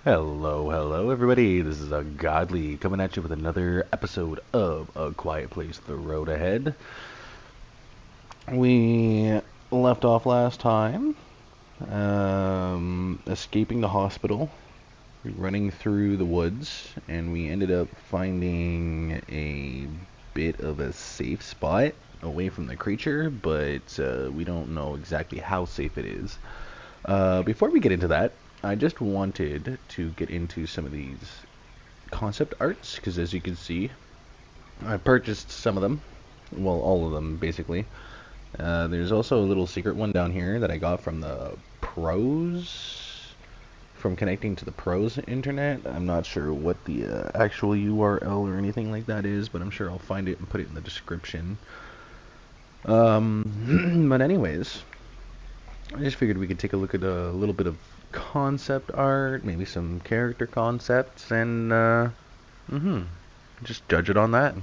Hello everybody. This is Godly coming at you with another episode of A Quiet Place: The Road Ahead. We left off last time, escaping the hospital, running through the woods, and we ended up finding a bit of a safe spot away from the creature, but we don't know exactly how safe it is. Before we get into that, I just wanted to get into some of these concept arts because, as you can see, I purchased some of them. Well, all of them basically. There's also a little secret one down here that I got from the pros, from connecting to the pros internet. I'm not sure what the actual URL or anything like that is, but I'm sure I'll find it and put it in the description. But anyways, I just figured we could take a look at a little bit of concept art, maybe some character concepts, and just judge it on that.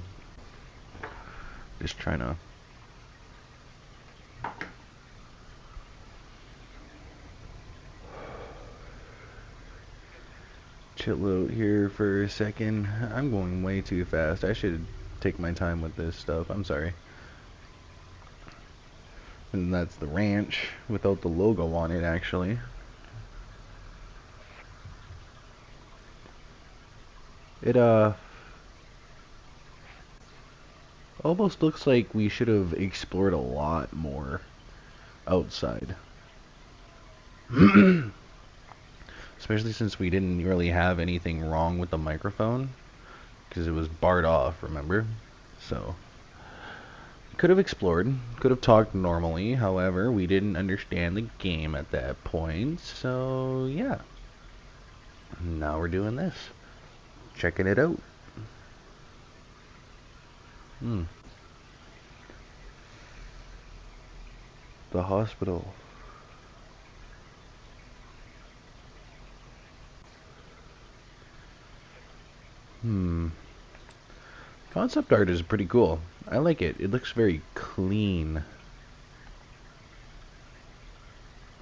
Just trying to chill out here for a second. I'm going way too fast. I should take my time with this stuff. I'm sorry. And that's the ranch without the logo on it, actually. It almost looks like we should have explored a lot more outside. Especially since we didn't really have anything wrong with the microphone, because it was barred off, remember? So, could have explored, could have talked normally, however, we didn't understand the game at that point, so yeah. Now we're doing this. Checking it out. Hmm. The hospital. Hmm. Concept art is pretty cool. I like it. It looks very clean.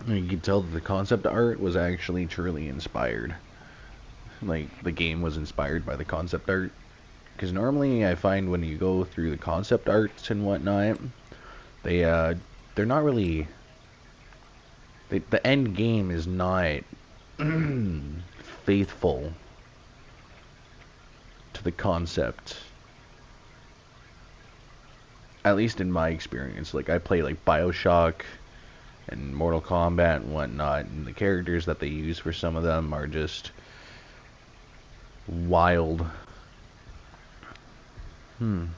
You can tell that the concept art was actually truly inspired. Like, the game was inspired by the concept art. Because normally I find when you go through the concept arts and whatnot, they're not really... the end game is not faithful to the concept. At least in my experience. Like, I play like Bioshock and Mortal Kombat and whatnot, and the characters that they use for some of them are just wild. We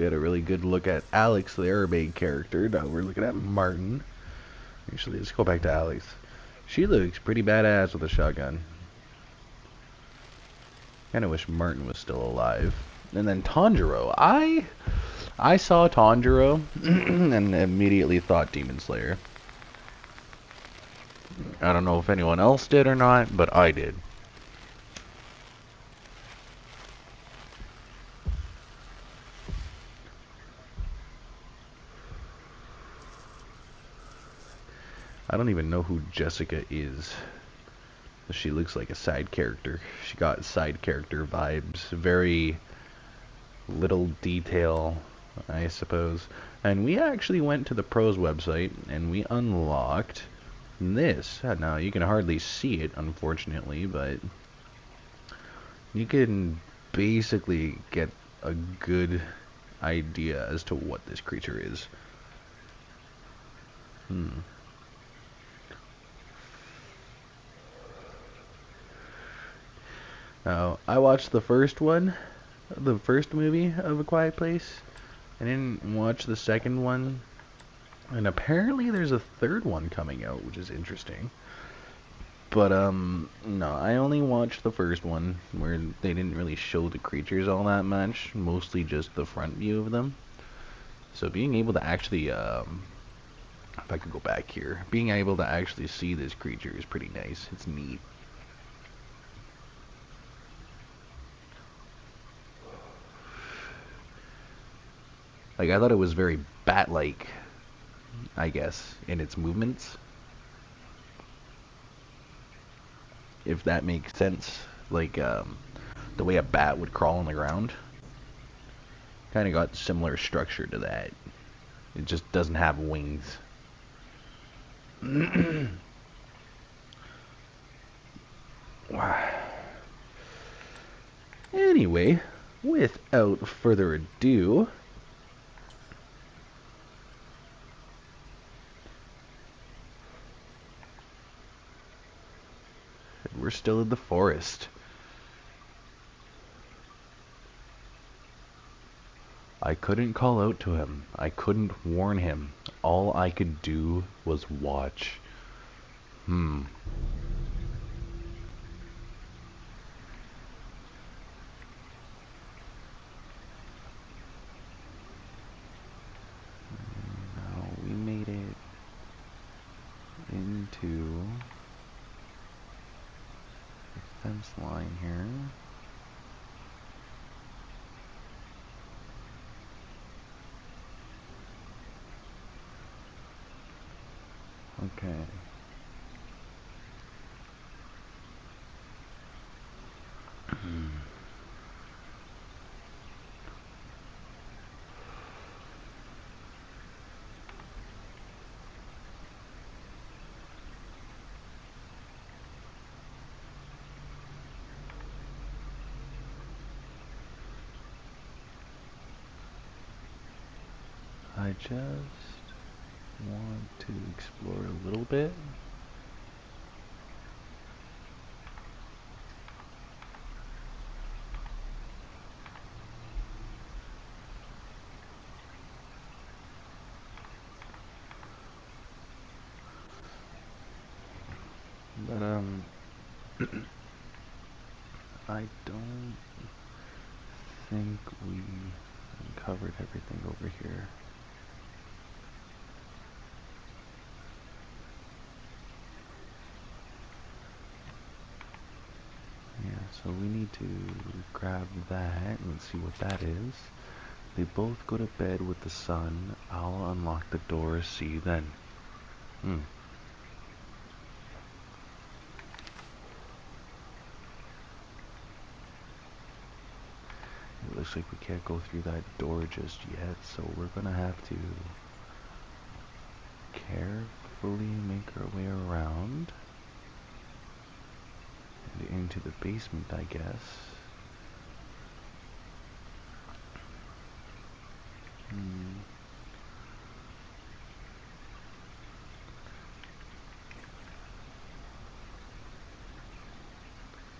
had a really good look at Alex, the Airbag character. Now we're looking at Martin. Actually, let's go back to Alex. She looks pretty badass with a shotgun. Kinda wish Martin was still alive. And then Tanjiro. I saw Tanjiro and immediately thought Demon Slayer. I don't know if anyone else did or not, but I did. I don't even know who Jessica is. She looks like a side character. She got side character vibes. Very little detail, I suppose. And we actually went to the pros website and we unlocked this. Now, you can hardly see it, unfortunately, but you can basically get a good idea as to what this creature is. Now, I watched the first one, the first movie of A Quiet Place. I didn't watch the second one. And apparently there's a third one coming out, which is interesting. But, no, I only watched the first one, where they didn't really show the creatures all that much, mostly just the front view of them. So being able to actually, if I could go back here, being able to actually see this creature is pretty nice. It's neat. Like, I thought it was very bat-like. I guess, in its movements. If that makes sense. Like, the way a bat would crawl on the ground. Kind of got similar structure to that. It just doesn't have wings. Anyway, without further ado, we're still in the forest. I couldn't call out to him. I couldn't warn him. All I could do was watch. Now we made it into the fence line here. Okay. I just want to explore a little bit. But I don't think we covered everything over here. Yeah, so we need to grab that and see what that is. They both go to bed with the sun. I'll unlock the door. See you then. It looks like we can't go through that door just yet, so we're gonna have to carefully make our way around and into the basement, I guess.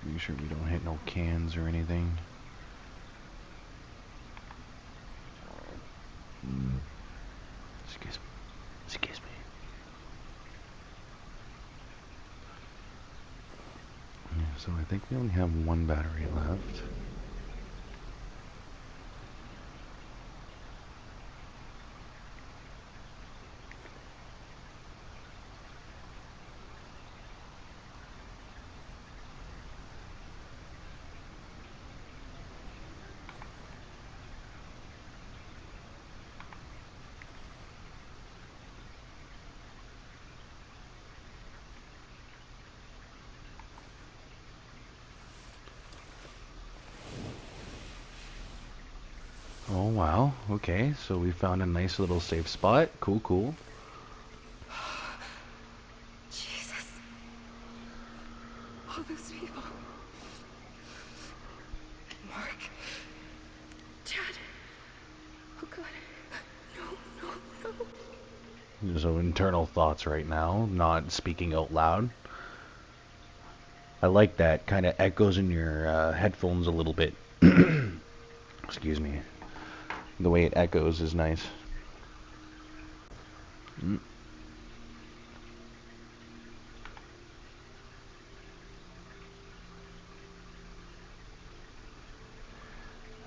Make sure we don't hit no cans or anything. Excuse me. Yeah, so I think we only have one battery left. Oh wow, okay, so we found a nice little safe spot. Cool. Jesus. All those people. Mark. Dad. Oh God. No. So internal thoughts right now, not speaking out loud. I like that, kind of echoes in your headphones a little bit. Excuse me. The way it echoes is nice. I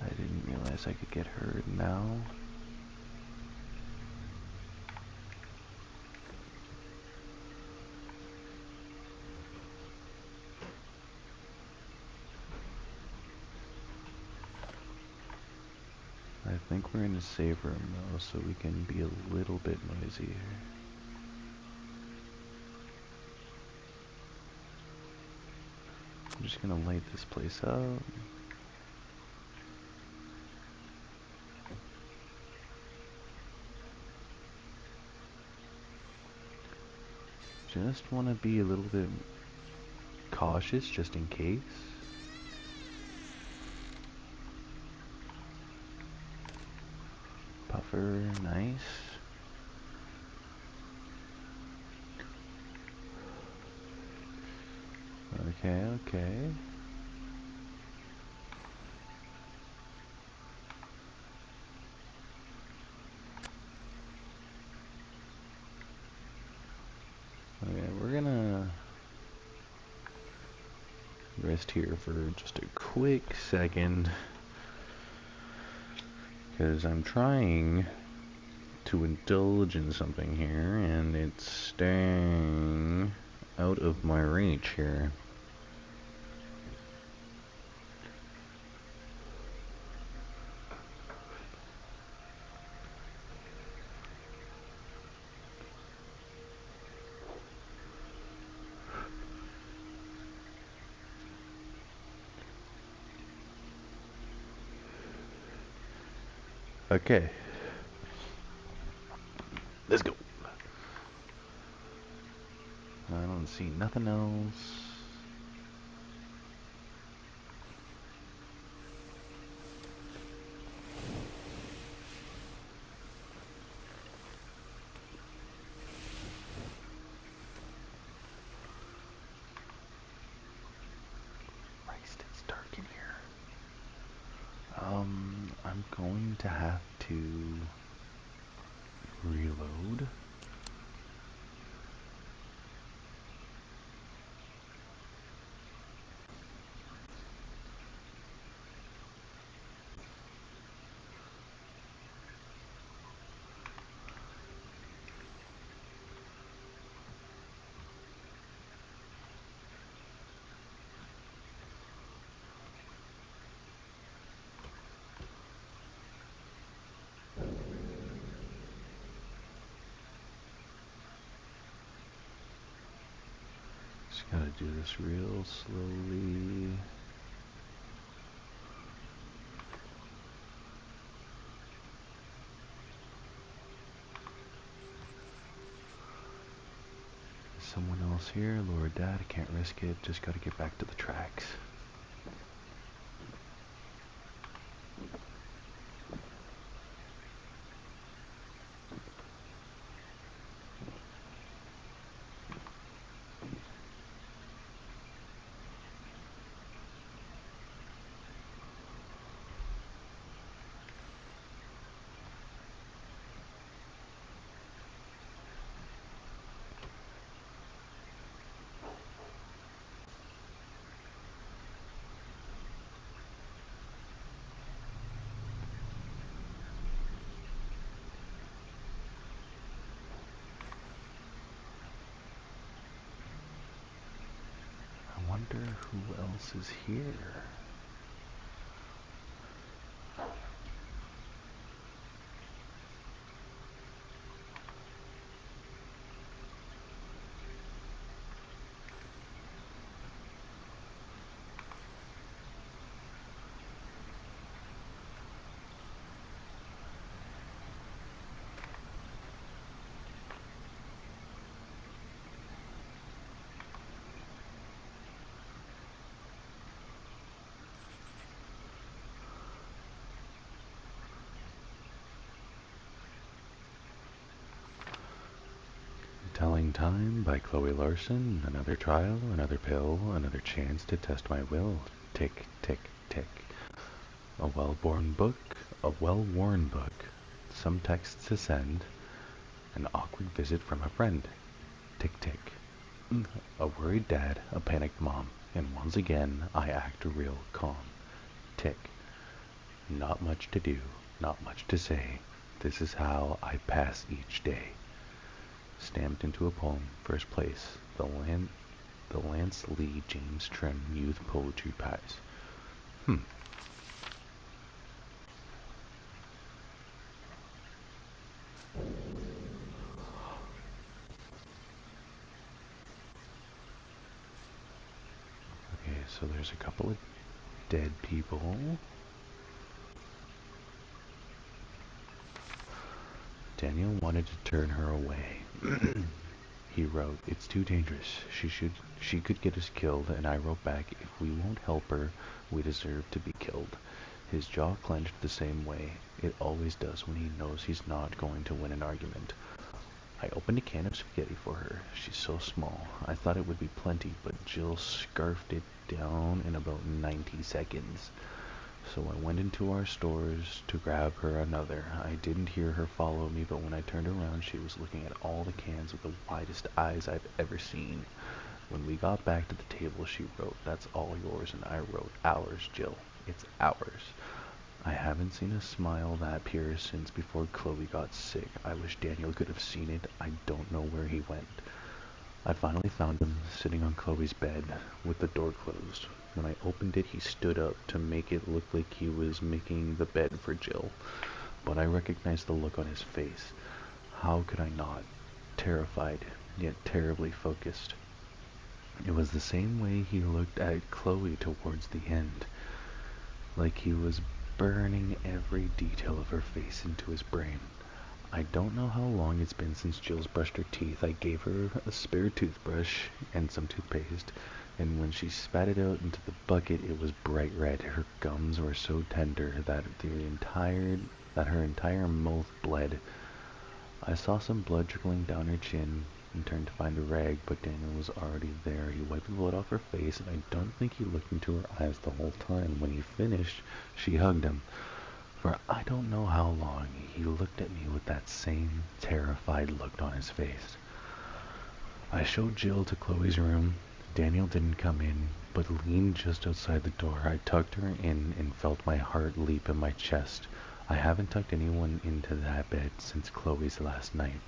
didn't realize I could get heard now. I think we're in a save room though, so we can be a little bit noisier. I'm just gonna light this place up. Just want to be a little bit cautious just in case. Puffer, nice. Okay, okay. Okay, we're gonna rest here for just a quick second, because I'm trying to indulge in something here, and it's staying out of my reach here. Okay. Let's go. I don't see nothing else. Christ, it's dark in here. I'm going to have to reload. Just gotta do this real slowly. Someone else here, Lord Dad, I can't risk it, just gotta get back to the tracks. I wonder who else is here. Telling Time by Chloe Larson. Another trial, another pill, another chance to test my will. Tick, tick, tick. A well-worn book, a well-worn book. Some texts to send. An awkward visit from a friend. Tick, tick. A worried dad, a panicked mom. And once again, I act real calm. Tick. Not much to do, not much to say. This is how I pass each day. Stamped into a poem, first place, the Lance Lee James Trim Youth Poetry Prize. so there's a couple of dead people. Daniel wanted to turn her away. He wrote, "It's too dangerous. She could get us killed," and I wrote back, "If we won't help her, we deserve to be killed." His jaw clenched the same way it always does when he knows he's not going to win an argument. I opened a can of spaghetti for her. She's so small. I thought it would be plenty, but Jill scarfed it down in about 90 seconds. So I went into our stores to grab her another. I didn't hear her follow me, but when I turned around, she was looking at all the cans with the widest eyes I've ever seen. When we got back to the table, she wrote, "That's all yours," and I wrote, "Ours, Jill. It's ours." I haven't seen a smile that pure since before Chloe got sick. I wish Daniel could have seen it. I don't know where he went. I finally found him sitting on Chloe's bed with the door closed. When I opened it, he stood up to make it look like he was making the bed for Jill. But I recognized the look on his face. How could I not? Terrified, yet terribly focused. It was the same way he looked at Chloe towards the end. Like he was burning every detail of her face into his brain. I don't know how long it's been since Jill's brushed her teeth. I gave her a spare toothbrush and some toothpaste, and when she spat it out into the bucket, it was bright red. Her gums were so tender that her entire mouth bled. I saw some blood trickling down her chin and turned to find a rag, but Daniel was already there. He wiped the blood off her face, and I don't think he looked into her eyes the whole time. When he finished, she hugged him. For I don't know how long, he looked at me with that same terrified look on his face. I showed Jill to Chloe's room. Daniel didn't come in, but leaned just outside the door. I tucked her in and felt my heart leap in my chest. I haven't tucked anyone into that bed since Chloe's last night.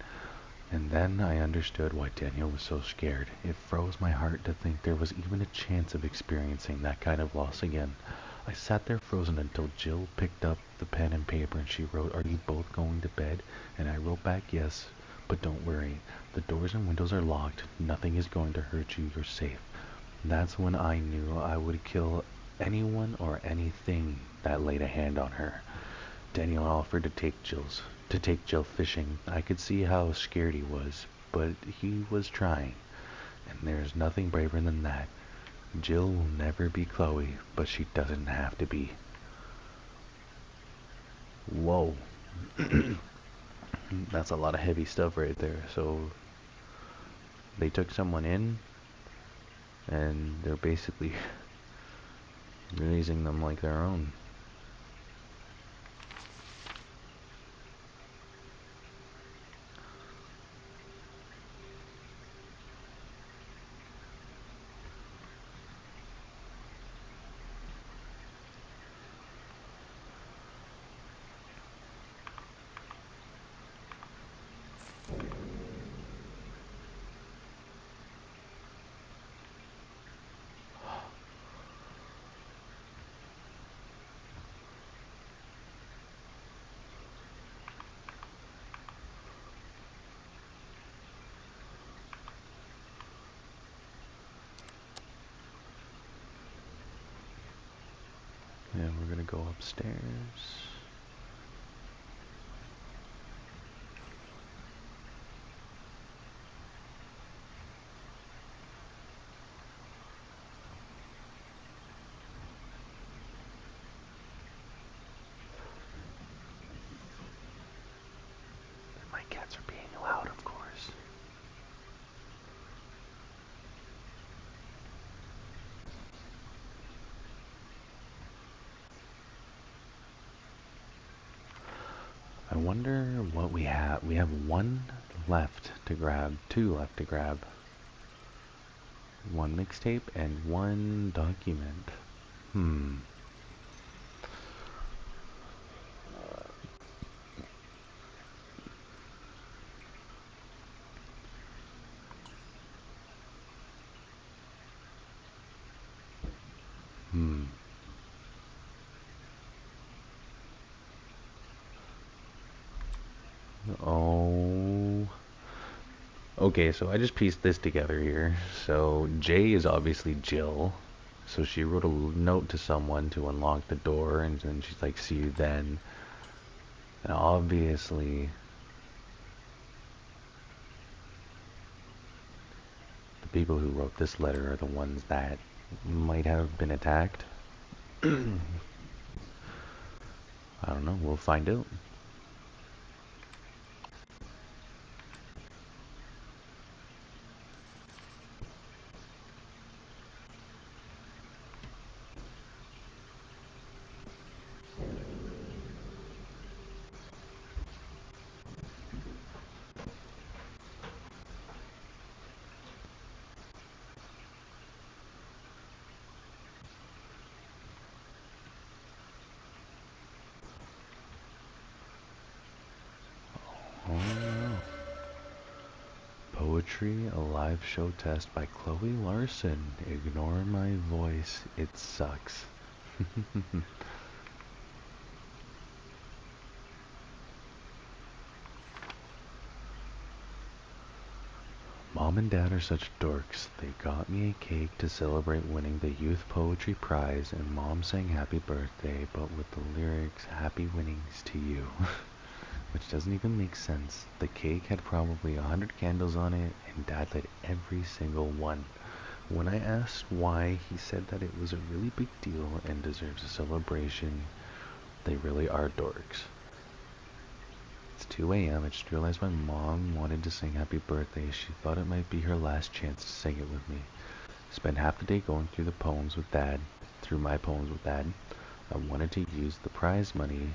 And then I understood why Daniel was so scared. It froze my heart to think there was even a chance of experiencing that kind of loss again. I sat there frozen until Jill picked up the pen and paper and she wrote, "Are you both going to bed?" And I wrote back, "Yes, but don't worry. The doors and windows are locked. Nothing is going to hurt you. You're safe." That's when I knew I would kill anyone or anything that laid a hand on her. Daniel offered to take Jill fishing. I could see how scared he was, but he was trying. And there's nothing braver than that. Jill will never be Chloe, but she doesn't have to be. Whoa. That's a lot of heavy stuff right there. So they took someone in and they're basically raising them like their own. And we're gonna go upstairs. My cats are being loud, of course. I wonder what we have. We have one left to grab, two left to grab. One mixtape and one document. Hmm. Hmm. Oh. Okay, so I just pieced this together here. So Jay is obviously Jill. So she wrote a note to someone to unlock the door, and then she's like, see you then. And obviously, the people who wrote this letter are the ones that might have been attacked. I don't know, we'll find out. Oh no. Poetry, a live show test by Chloe Larson. Ignore my voice, it sucks. Mom and Dad are such dorks. They got me a cake to celebrate winning the Youth Poetry Prize, and Mom sang happy birthday, but with the lyrics, happy winnings to you. Which doesn't even make sense. The cake had probably 100 candles on it, and Dad lit every single one. When I asked why, he said that it was a really big deal and deserves a celebration. They really are dorks. It's 2 a.m. I just realized my mom wanted to sing happy birthday. She thought it might be her last chance to sing it with me. Spent half the day going through my poems with Dad. I wanted to use the prize money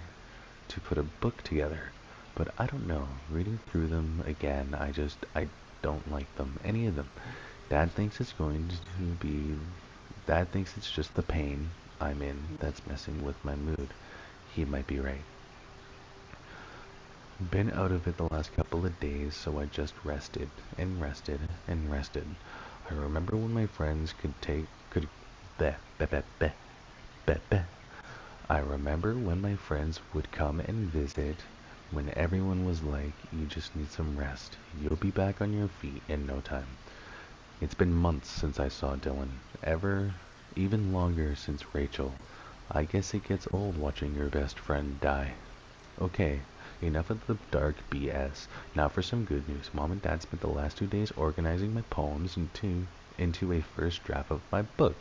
to put a book together. But I don't know. Reading through them again, I don't like them. Any of them. Dad thinks it's just the pain I'm in that's messing with my mood. He might be right. Been out of it the last couple of days, so I just rested and rested and rested. I remember when my friends I remember when my friends would come and visit, when everyone was like, you just need some rest. You'll be back on your feet in no time. It's been months since I saw Dylan. Even longer since Rachel. I guess it gets old watching your best friend die. Okay, enough of the dark BS. Now for some good news. Mom and Dad spent the last 2 days organizing my poems into a first draft of my book.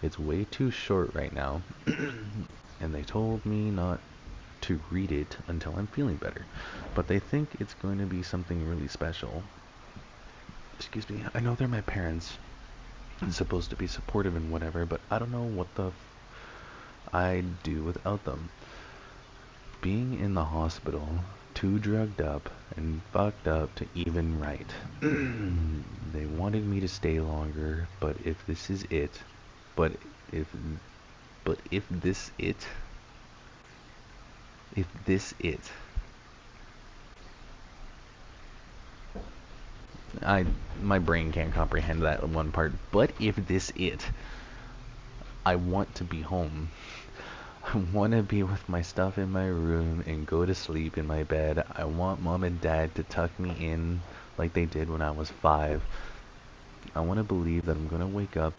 It's way too short right now, and they told me not to read it until I'm feeling better. But they think it's going to be something really special. Excuse me, I know they're my parents. I'm supposed to be supportive and whatever, but I don't know what I'd do without them. Being in the hospital, too drugged up and fucked up to even write. They wanted me to stay longer, but if this is it, but if this it, my brain can't comprehend that one part. But if this it, I want to be home. I want to be with my stuff in my room and go to sleep in my bed. I want Mom and Dad to tuck me in like they did when I was 5. I want to believe that I'm going to wake up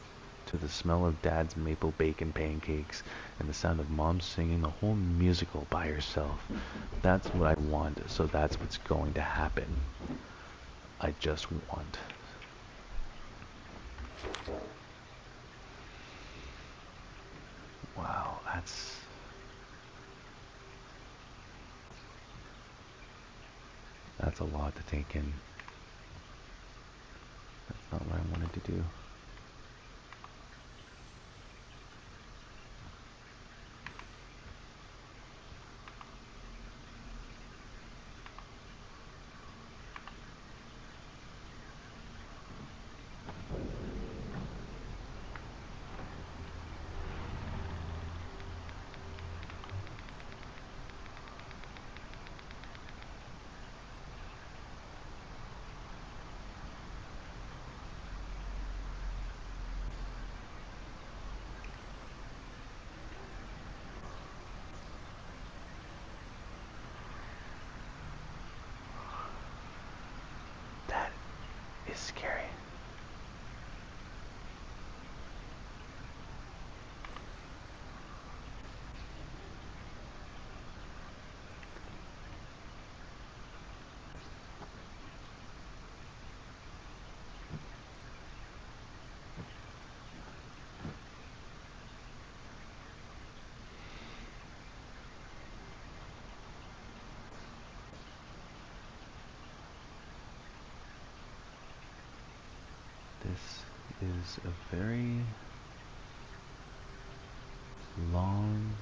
to the smell of Dad's maple bacon pancakes and the sound of Mom singing the whole musical by herself. That's what I want, so that's what's going to happen. I just want. Wow, that's a lot to take in. That's not what I wanted to do. is a very long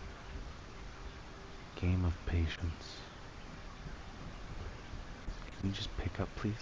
game of patience. Can you just pick up, please?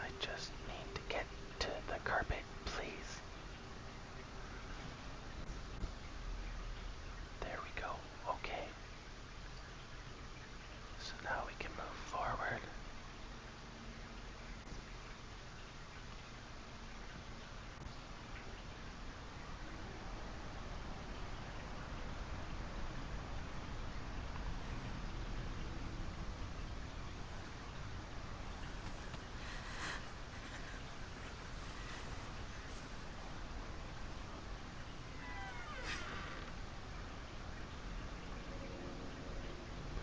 I just need to get to the carpet, please. There we go. Okay. So now we can move forward.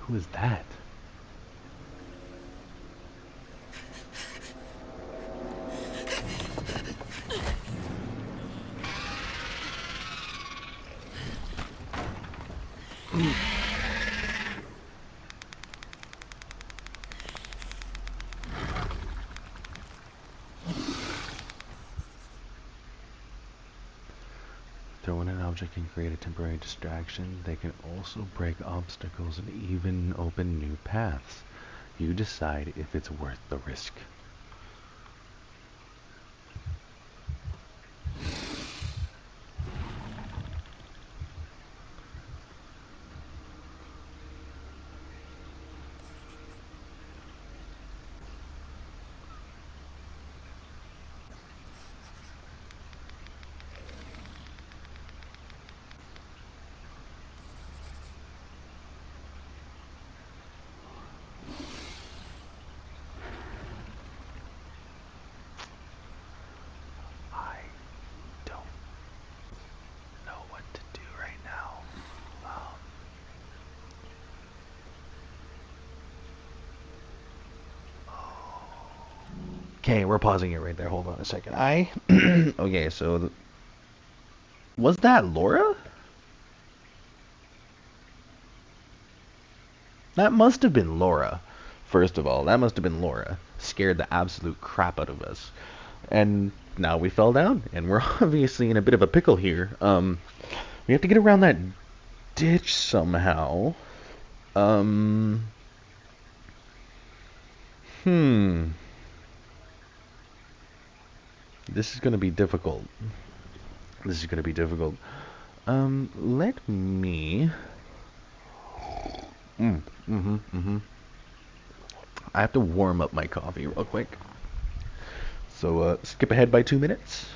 Who is that? When an object can create a temporary distraction, they can also break obstacles and even open new paths. You decide if it's worth the risk. I don't know what to do right now. Okay, we're pausing it right there. Hold on a second. Okay, so was that Laura? That must have been Laura. First of all, that must have been Laura. Scared the absolute crap out of us. And now we fell down, and we're obviously in a bit of a pickle here. We have to get around that ditch somehow. Um, hmm. This is gonna be difficult. This is gonna be difficult. Let me. I have to warm up my coffee real quick. So, skip ahead by 2 minutes.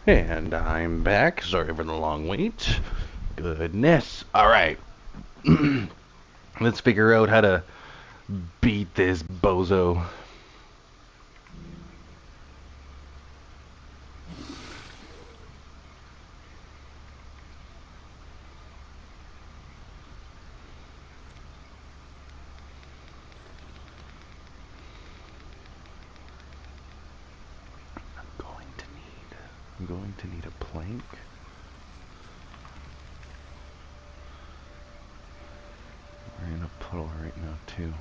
And I'm back. Sorry for the long wait. Goodness. Alright. Let's figure out how to beat this bozo. I'm going to need a plank. We're in a puddle right now too.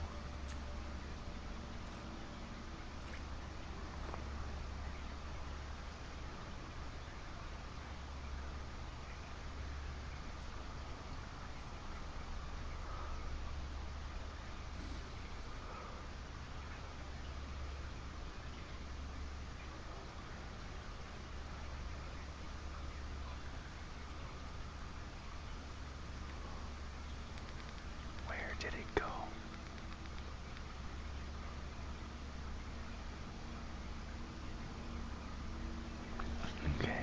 Where did it go? Okay.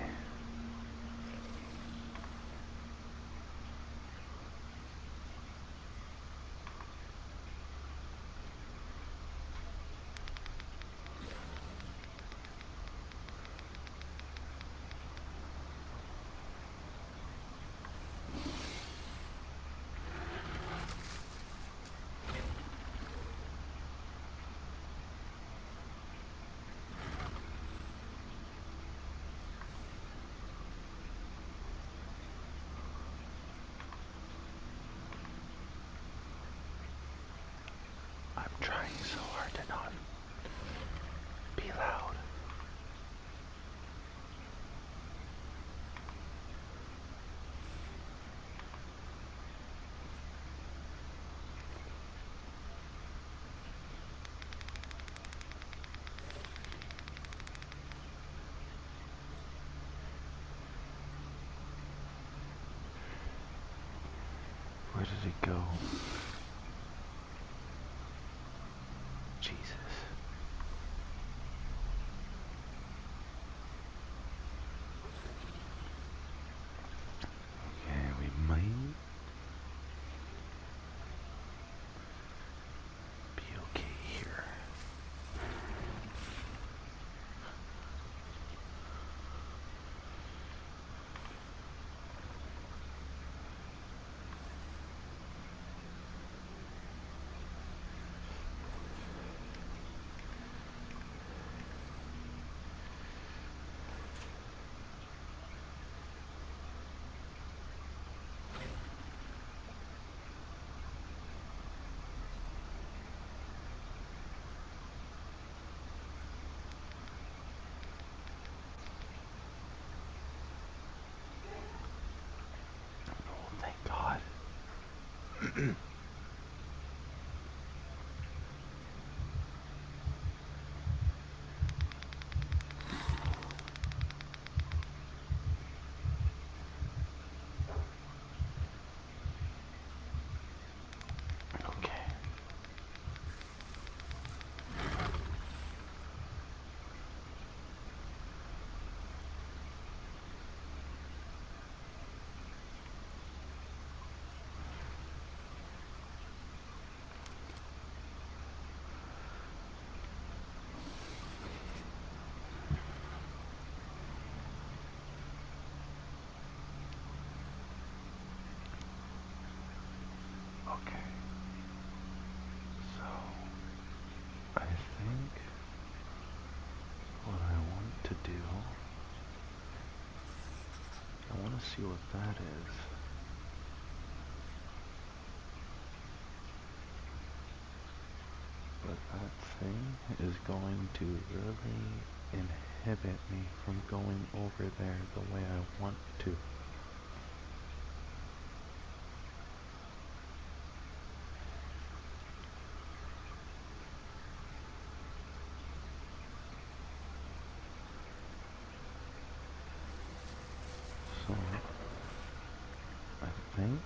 I'm trying so hard to not be loud. Where did it go? Jesus. Okay, we might be okay here. Oh, thank God. Okay. Okay. So, I think what I want to do, I want to see what that is. But that thing is going to really inhibit me from going over there the way I want to. So, I think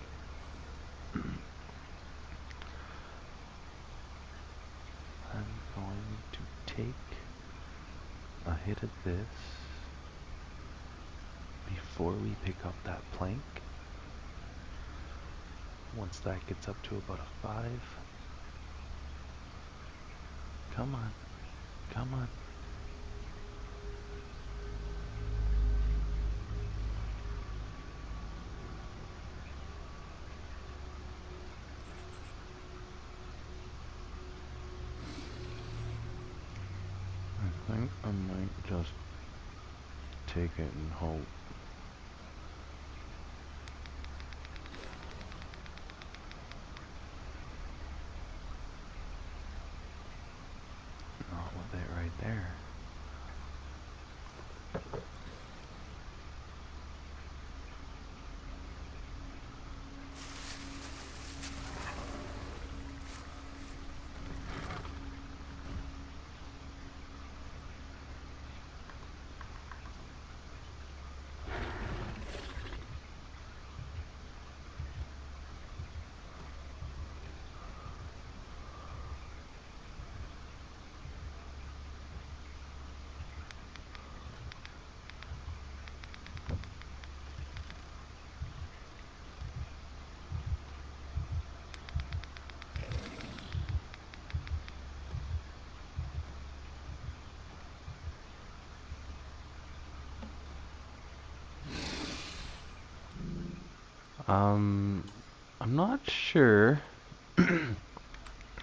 I'm going to take a hit of this before we pick up that plank. Once that gets up to about a 5. Come on. Come on. I think I might just take it and hope. Not with it right there. I'm not sure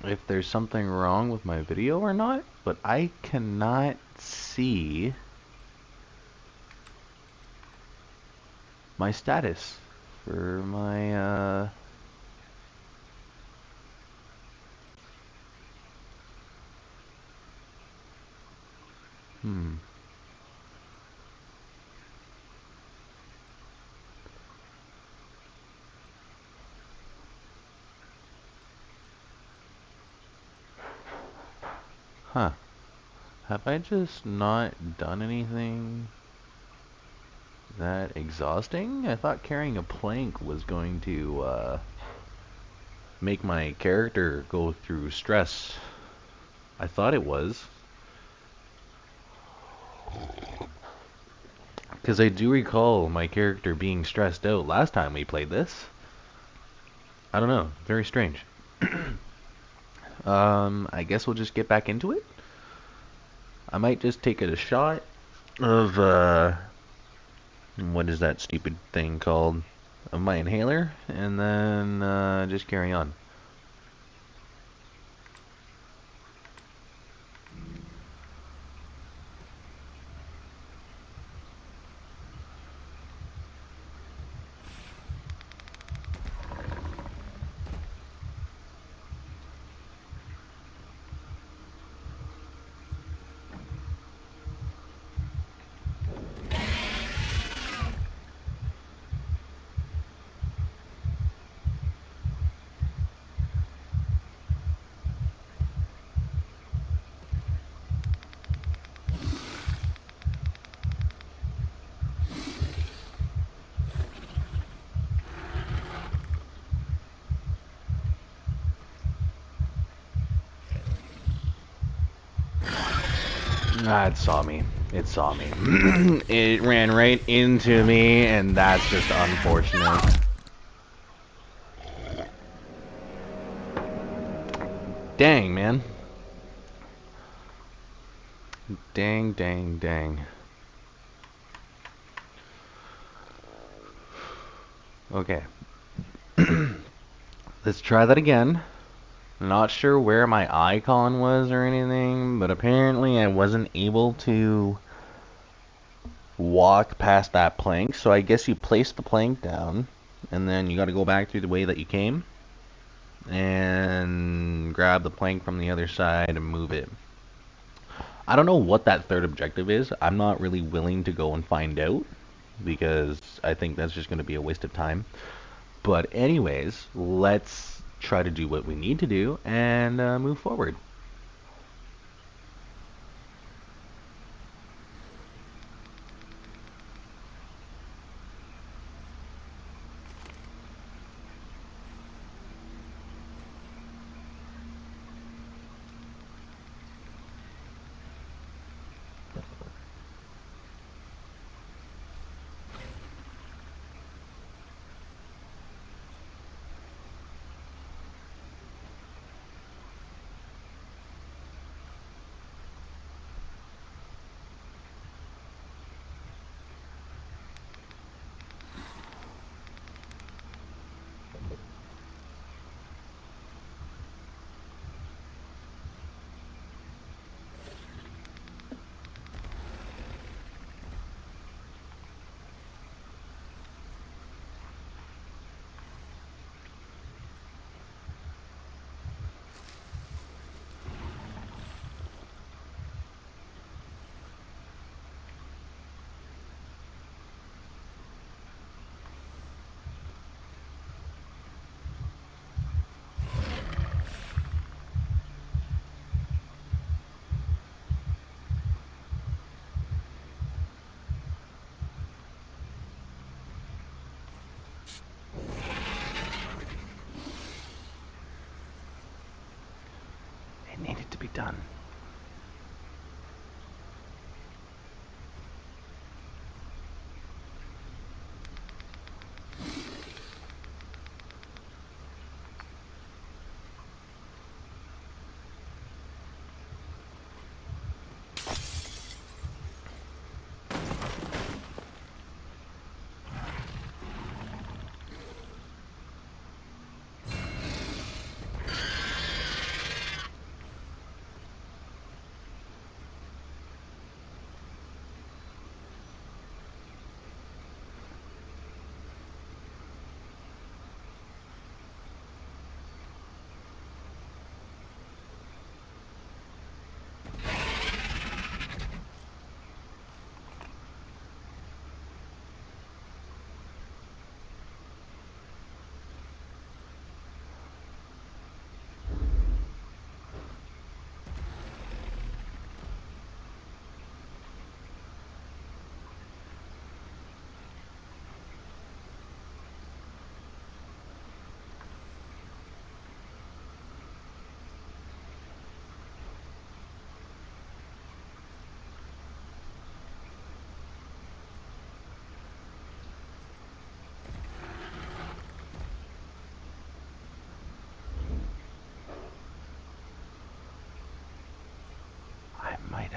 if there's something wrong with my video or not, but I cannot see my status for my, Huh. Have I just not done anything that exhausting? I thought carrying a plank was going to make my character go through stress. I thought it was. Because I do recall my character being stressed out last time we played this. I don't know. Very strange. I guess we'll just get back into it. I might just take a shot of, what is that stupid thing called? Of my inhaler, and then, just carry on. Ah, it saw me. It saw me. It ran right into me, and that's just unfortunate. Dang, man. Dang, dang, dang. Okay. Let's try that again. Not sure where my icon was or anything, but apparently I wasn't able to walk past that plank, so I guess you place the plank down, and then you gotta go back through the way that you came, and grab the plank from the other side and move it. I don't know what that third objective is. I'm not really willing to go and find out, because I think that's just gonna be a waste of time. But anyways, let's try to do what we need to do and move forward.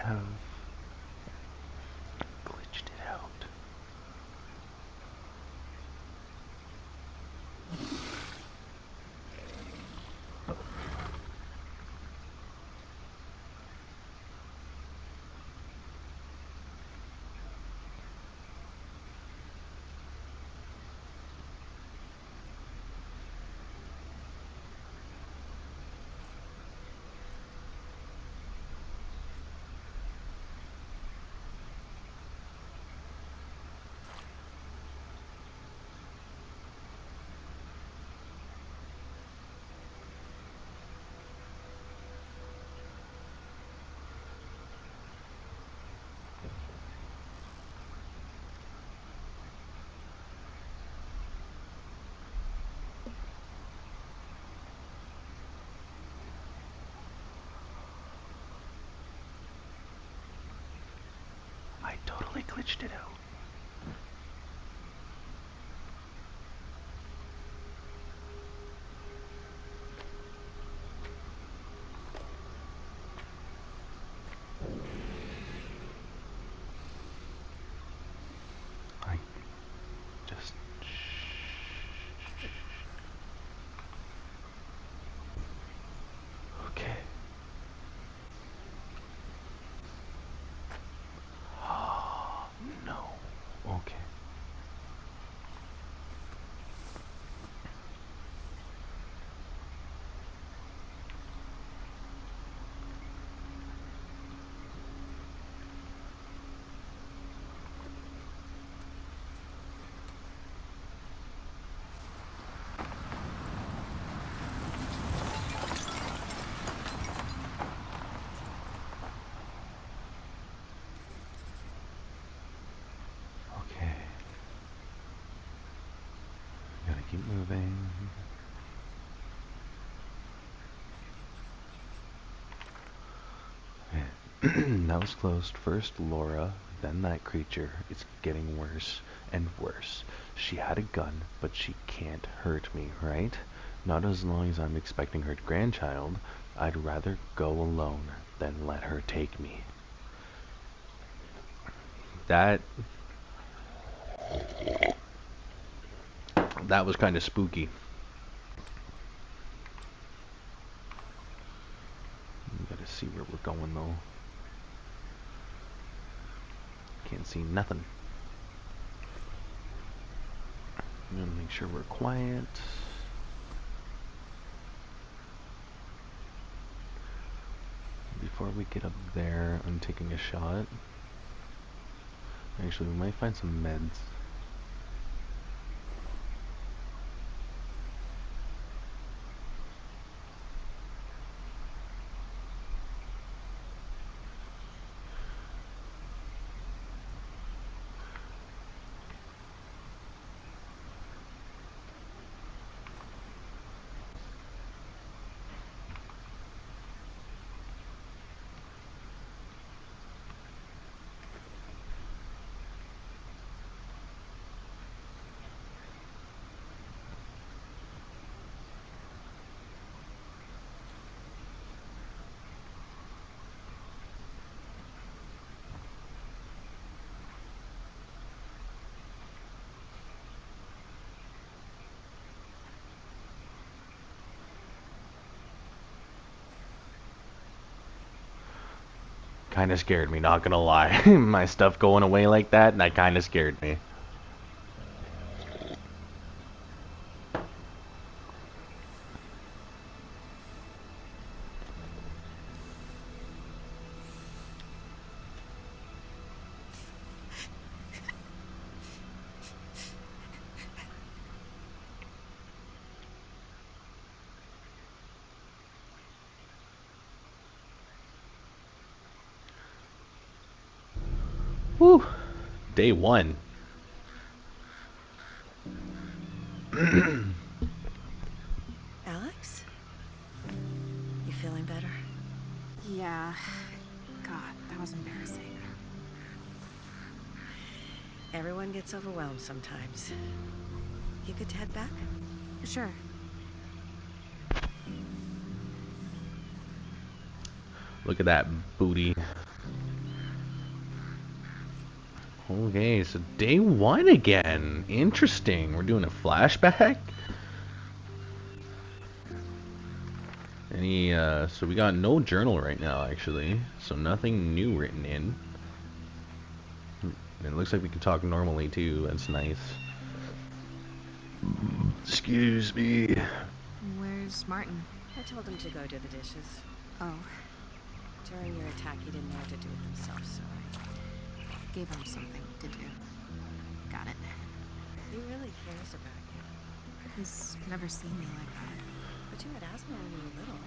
have glitched it out. I totally glitched it out. I just... Okay. No. Okay. Okay. Gotta keep moving. That was closed. First Laura, then that creature. It's getting worse and worse. She had a gun, but she can't hurt me, right? Not as long as I'm expecting her grandchild. I'd rather go alone than let her take me. That was kind of spooky. Gotta see where we're going though. Can't see nothing. I'm gonna make sure we're quiet. Before we get up there, I'm taking a shot. Actually, we might find some meds. Kind of scared me, not gonna lie. My stuff going away like that, and that kind of scared me. Woo! Day one. Alex? You feeling better? Yeah. God, that was embarrassing. Everyone gets overwhelmed sometimes. You good to head back? Sure. Look at that booty. Okay, so day one again. Interesting. We're doing a flashback. So we got no journal right now, actually. So nothing new written in. It looks like we can talk normally, too. That's nice. Excuse me. Where's Martin? I told him to go do the dishes. Oh, During your attack, he didn't know what to do with himself, so gave him something to do. Got it. he really cares about you. He's never seen me like that. But you had asthma when you were little.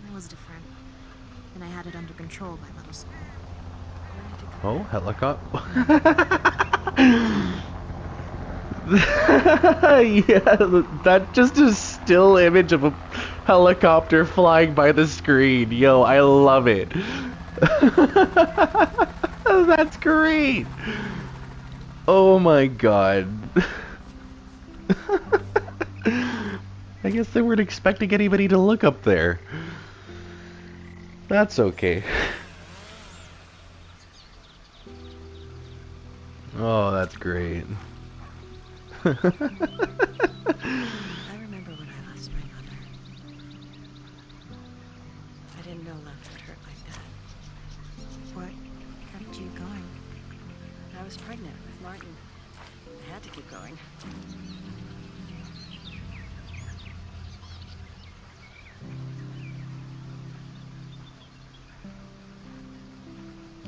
That was different. And I had it under control by middle school. Where did you go? Oh, helicopter. Yeah, that just a still image of a helicopter flying by the screen. Yo, I love it. That's great. Oh my god. I guess they weren't expecting anybody to look up there. That's okay. Oh, that's great. I remember when I lost my mother. I didn't know love could hurt like that. What kept you going? I was pregnant with Martin. I had to keep going.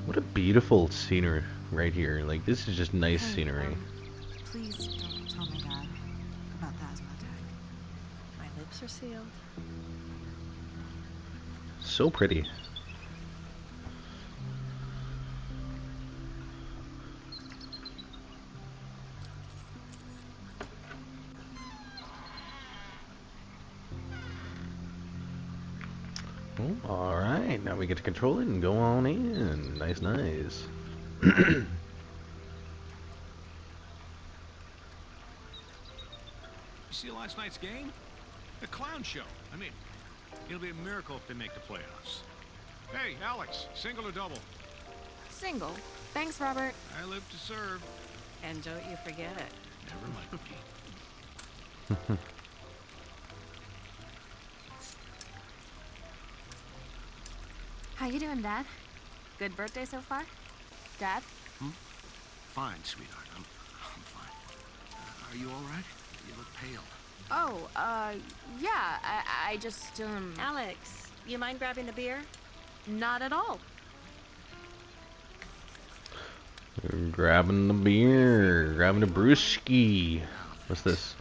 What a beautiful scenery right here. Like, this is just nice Hey, scenery. Please don't tell my dad about the asthma attack. My lips are sealed. So pretty. Oh, alright, now we get to control it and go on in. Nice, nice. You see last night's game? The clown show. I mean, it'll be a miracle if they make the playoffs. Hey, Alex, single or double? Single. Thanks, Robert. I live to serve. And don't you forget it. Never mind. How you doing, Dad? Good birthday so far? Dad? Fine, sweetheart. I'm fine. Are you all right? You look pale. Oh, yeah, I just, Alex, you mind grabbing a beer? not at all. Grabbing the beer, grabbing a brewski. What's this?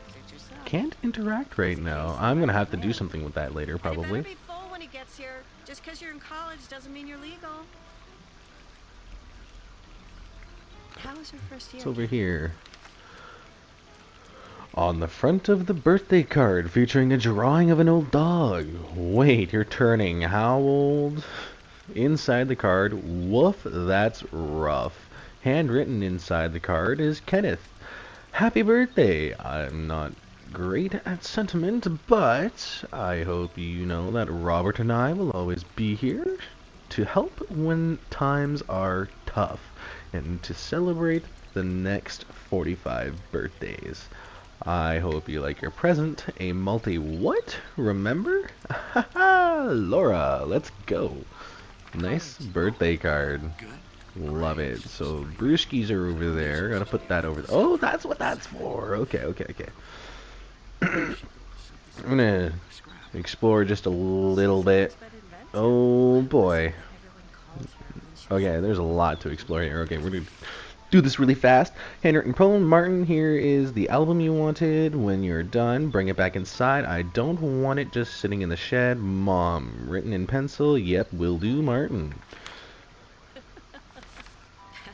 Suit yourself. Can't interact right now. I'm gonna have to do something with that later, And it probably. better be full when he gets here. Just because you're in college doesn't mean you're legal. How was your first year? It's over here. On the front of the birthday card, featuring a drawing of an old dog. Wait, you're turning how old? Inside the card, woof, that's rough. Handwritten inside the card is Kenneth. Happy birthday. I'm not great at sentiment, but I hope you know that Robert and I will always be here to help when times are tough and to celebrate the next 45 birthdays. I hope you like your present. A multi what? Remember? Laura, let's go. Nice birthday card. Good. Love it. So brewskis are over there. Gotta put that over. Oh, that's what that's for. Okay, okay, okay. I'm gonna explore just a little bit. Oh boy. Okay, there's a lot to explore here. Okay, we're gonna do this really fast. Handwritten poem. Martin, here is the album you wanted. When you're done, bring it back inside. I don't want it just sitting in the shed. Mom, written in pencil. Yep, will do, Martin.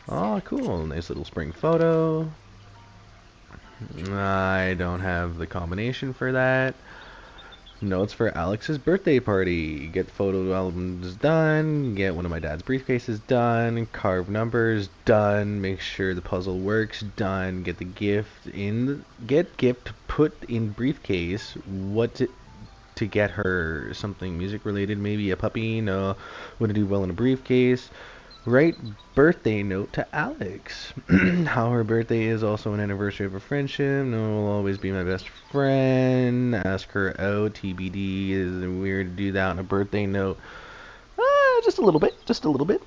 Oh, cool. Nice little spring photo. I don't have the combination for that. Notes for Alex's birthday party. Get photo albums done. Get one of my dad's briefcases done. Carve numbers done. Make sure the puzzle works done. Get the gift in. Get gift put in briefcase. What to get her? Something music related, maybe a puppy. No, wouldn't do well in a briefcase. write birthday note to Alex. How her birthday is also an anniversary of a friendship. No will always be my best friend. Ask her out. TBD. Is it weird to do that on a birthday note? Just a little bit. Just a little bit.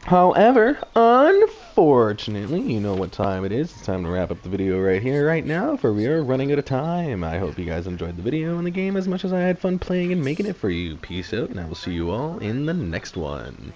However, unfortunately, you know what time it is. It's time to wrap up the video right here, right now, for we are running out of time. I hope you guys enjoyed the video and the game as much as I had fun playing and making it for you. Peace out, and I will see you all in the next one.